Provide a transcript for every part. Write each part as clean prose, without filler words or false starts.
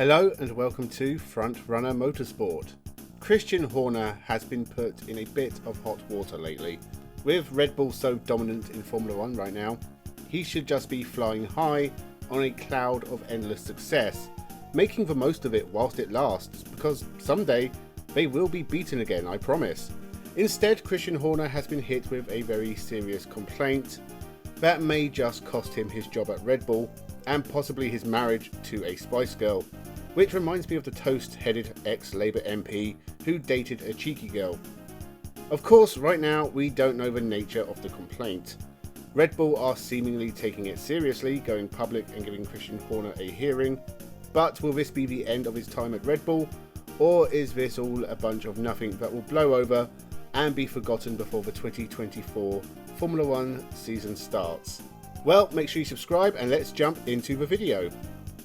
Hello and welcome to Frontrunner Motorsport. Christian Horner has been put in a bit of hot water lately. With Red Bull so dominant in Formula 1 right now, he should just be flying high on a cloud of endless success, making the most of it whilst it lasts, because someday they will be beaten again, I promise. Instead, Christian Horner has been hit with a very serious complaint that may just cost him his job at Red Bull and possibly his marriage to a Spice Girl, which reminds me of the toast-headed ex-Labour MP who dated a cheeky girl. Of course, right now we don't know the nature of the complaint. Red Bull are seemingly taking it seriously, going public and giving Christian Horner a hearing, but will this be the end of his time at Red Bull, or is this all a bunch of nothing that will blow over and be forgotten before the 2024 Formula 1 season starts? Well, make sure you subscribe and let's jump into the video.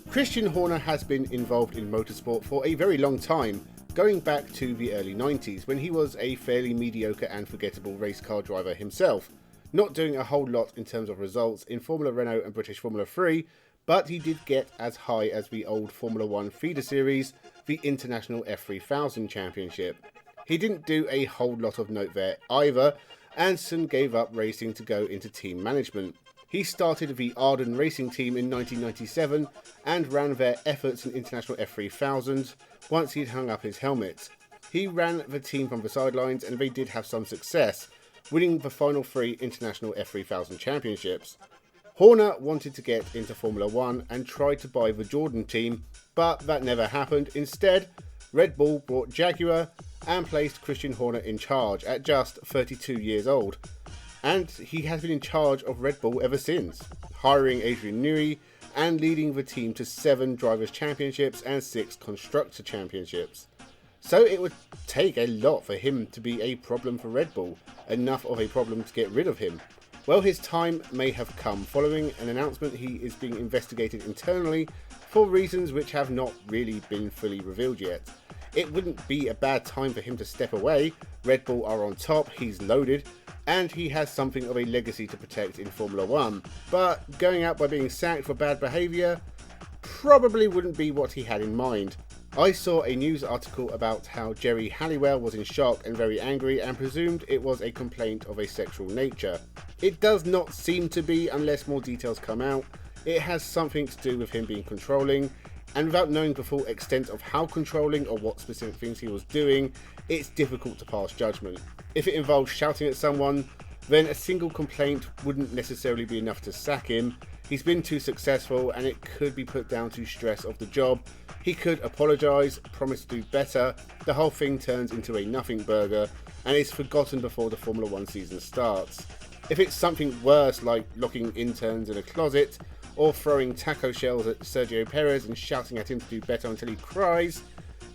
Christian Horner has been involved in motorsport for a very long time, going back to the early 90s when he was a fairly mediocre and forgettable race car driver himself, not doing a whole lot in terms of results in Formula Renault and British Formula 3, but he did get as high as the old Formula 1 feeder series, the International F3000 Championship. He didn't do a whole lot of note there either, and soon gave up racing to go into team management. He started the Arden Racing Team in 1997 and ran their efforts in International F3000 once he'd hung up his helmet. He ran the team from the sidelines and they did have some success, winning the final 3 International F3000 Championships. Horner wanted to get into Formula 1 and tried to buy the Jordan team, but that never happened. Instead, Red Bull bought Jaguar and placed Christian Horner in charge at just 32 years old. And he has been in charge of Red Bull ever since, hiring Adrian Newey and leading the team to 7 Drivers' Championships and 6 Constructor Championships. So it would take a lot for him to be a problem for Red Bull, enough of a problem to get rid of him. Well, his time may have come following an announcement he is being investigated internally for reasons which have not really been fully revealed yet. It wouldn't be a bad time for him to step away. Red Bull are on top, he's loaded, and he has something of a legacy to protect in Formula 1. But going out by being sacked for bad behaviour probably wouldn't be what he had in mind. I saw a news article about how Jerry Halliwell was in shock and very angry and presumed it was a complaint of a sexual nature. It does not seem to be unless more details come out. It has something to do with him being controlling, and without knowing the full extent of how controlling or what specific things he was doing, it's difficult to pass judgment. If it involves shouting at someone, then a single complaint wouldn't necessarily be enough to sack him. He's been too successful and it could be put down to stress of the job. He could apologise, promise to do better, the whole thing turns into a nothing burger and is forgotten before the Formula 1 season starts. If it's something worse like locking interns in a closet or throwing taco shells at Sergio Perez and shouting at him to do better until he cries,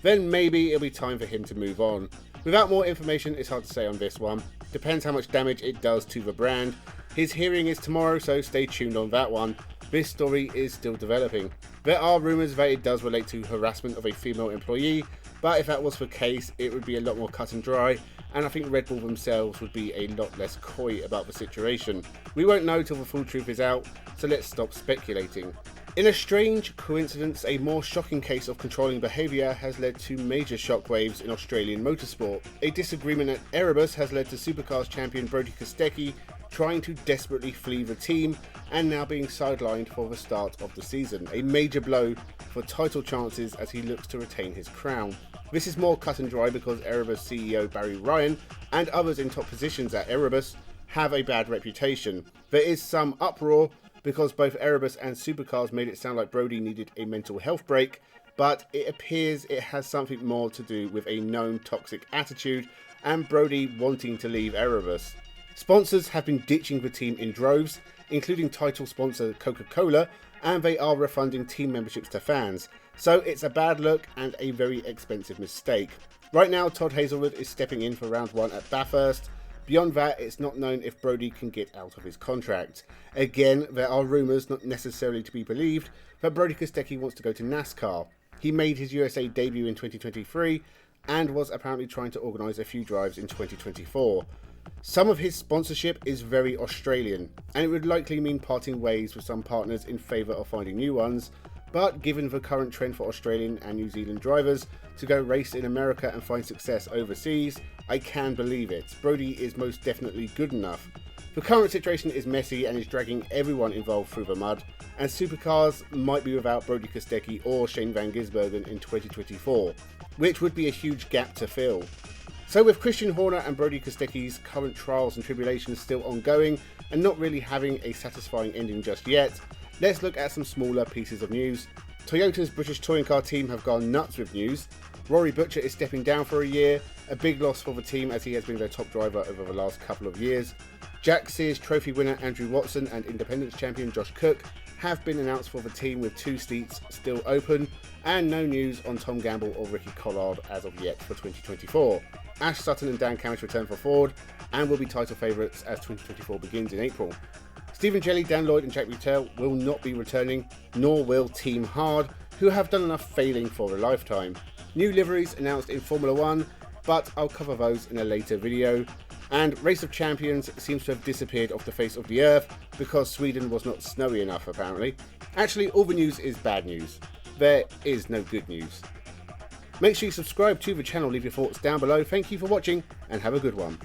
then maybe it'll be time for him to move on. Without more information, it's hard to say on this one. Depends how much damage it does to the brand. His hearing is tomorrow, so stay tuned on that one. This story is still developing. There are rumours that it does relate to harassment of a female employee, but if that was the case, it would be a lot more cut and dry, and I think Red Bull themselves would be a lot less coy about the situation. We won't know till the full truth is out, so let's stop speculating. In a strange coincidence, a more shocking case of controlling behaviour has led to major shockwaves in Australian motorsport. A disagreement at Erebus has led to Supercars champion Brodie Kostecki trying to desperately flee the team and now being sidelined for the start of the season. A major blow for title chances as he looks to retain his crown. This is more cut and dry because Erebus CEO Barry Ryan and others in top positions at Erebus have a bad reputation. There is some uproar because both Erebus and Supercars made it sound like Brodie needed a mental health break, but it appears it has something more to do with a known toxic attitude and Brodie wanting to leave Erebus. Sponsors have been ditching the team in droves, including title sponsor Coca-Cola, and they are refunding team memberships to fans. So it's a bad look and a very expensive mistake. Right now, Todd Hazelwood is stepping in for round 1 at Bathurst. Beyond that, it's not known if Brodie can get out of his contract. Again, there are rumours, not necessarily to be believed, that Brodie Kostecki wants to go to NASCAR. He made his USA debut in 2023 and was apparently trying to organise a few drives in 2024. Some of his sponsorship is very Australian, and it would likely mean parting ways with some partners in favour of finding new ones, but given the current trend for Australian and New Zealand drivers to go race in America and find success overseas, I can believe it. Brodie is most definitely good enough. The current situation is messy and is dragging everyone involved through the mud, and supercars might be without Brodie Kostecki or Shane van Gisbergen in 2024, which would be a huge gap to fill. So with Christian Horner and Brodie Kostecki's current trials and tribulations still ongoing and not really having a satisfying ending just yet, let's look at some smaller pieces of news. Toyota's British touring car team have gone nuts with news. Rory Butcher is stepping down for a year, a big loss for the team as he has been their top driver over the last couple of years. Jack Sears Trophy winner Andrew Watson and Independence champion Josh Cook have been announced for the team with 2 seats still open, and no news on Tom Gamble or Ricky Collard as of yet for 2024. Ash Sutton and Dan Camish return for Ford and will be title favourites as 2024 begins in April. Stephen Jelley, Dan Lloyd and Jack Butel will not be returning, nor will Team Hard, who have done enough failing for a lifetime. New liveries announced in Formula 1, but I'll cover those in a later video. And Race of Champions seems to have disappeared off the face of the earth because Sweden was not snowy enough apparently. Actually, all the news is bad news. There is no good news. Make sure you subscribe to the channel, leave your thoughts down below. Thank you for watching and have a good one.